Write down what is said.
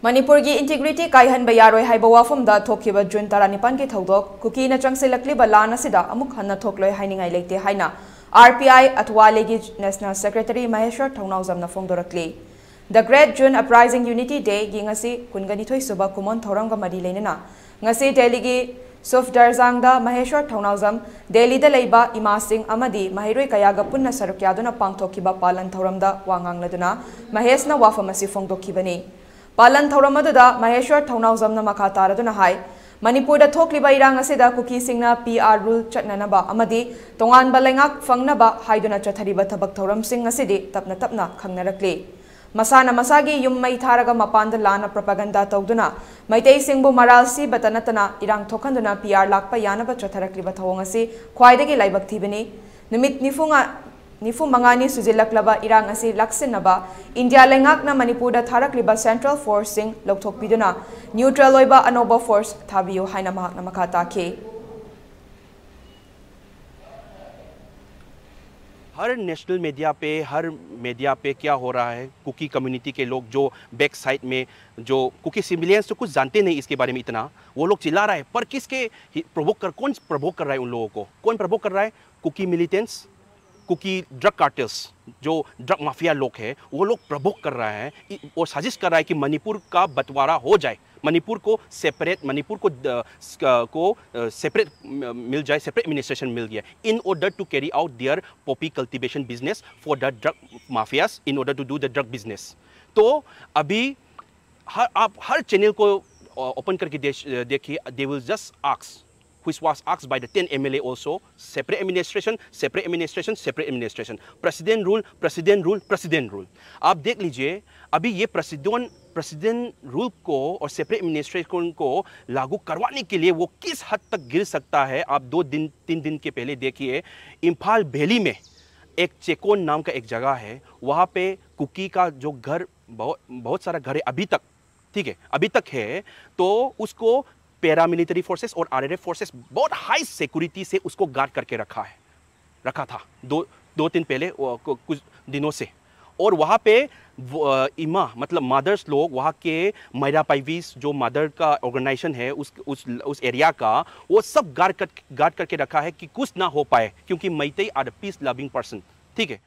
मणिपुर की इंटीग्रिटी कायहन यारोय हाइबा वाफमदा थोखिबा जून 19 की थौदोक कुकीना चंगसिलक्लिबा लान असिदा अमुक हन्ना थोकलोय हाइनिंगाय लेते हाइना आरपीआई अथवालेगी नेशनल सेक्रेटरी महेश्वर थौनावजमना फोंदोरक्ली the great June uprising unity day गिंगसी कुनगनिथोय सुबा कुमोन थौरंगा मरी लेना ngasi Delhi gi Sufdarjangda Maheshwar Thaunaujam Delhi da leiba imasing amadi mahiroi kayaga punna sarukyaduna pangthokiba palan thauramda wangangladuna Maheshna wafamasi fongdokhibani Palan thauramada Maheshwar Thaunaujamna makha taraduna hai Manipur da thokliba irang asida kuki singna PR rule chatnanaba amadi tongan balengak fangnaba haiduna chathariba thabak thauram sing asidi tapna khangnarakli Masana masagi yung may tharaga mapanda lana propaganda tawduna maitay singbo maralsi batanatana irang thokanduna PR lakpa yanaba chatharakli bathawangasi khwaidagi laibak thibani numit nifu mangani sujilaklaba irang asi laksinaba India lengak na Manipur da tharakliba Central Force sing lokthokpiduna neutral oiba anoba force thabiyo haina mahak na makata ke हर national media पे क्या हो रहा है cookie community के लोग जो back side में जो कुकी सिविलियंस तो कुछ जानते नहीं इसके बारे में इतना वो लोग चिल्ला रहा है पर कौन प्रवोक कर रहा है उन लोगों को कौन प्रवोक कर रहा है Kuki militants Kuki drug cartels जो ड्रग माफिया लोग हैं वो लोग प्रवोक कर रहा है और साजिश कर रहा है कि मणिपुर का बंटवारा हो जाए मणिपुर को सेपरेट मिल जाए सेपरेट एडमिनिस्ट्रेशन मिल गया in order to carry out their poppy cultivation business for the drug mafias in order to do the drug business तो अभी आप हर चैनल को ओपन करके देखिए they will just ask which was asked by the 10 MLA also, separate administration, president rule. आप देख लीजिए अभी ये प्रेसिडेंट रूल को और सेपरेट एडमिनिस्ट्रेशन को लागू करवाने के लिए वो किस हद तक गिर सकता है आप 3 दिन के पहले देखिए इम्फाल वैली में एक चेकोन नाम का एक जगह है वहाँ पे कुकी का जो घर बहुत सारा घर है अभी तक ठीक है अभी तक है तो उसको पैरामिलिट्री फोर्सेस और आरआरएफ फोर्सेस बहुत हाई सिक्योरिटी से उसको गार्ड करके रखा था दो दिन पहले कुछ दिनों से और वहाँ पे इमा मतलब मदर्स लोग वहाँ के मैरा पाइवीस जो मदर का ऑर्गेनाइजेशन है उस एरिया का वो सब गार्ड करके रखा है कि कुछ ना हो पाए क्योंकि Meitei are the peace loving person ठीक है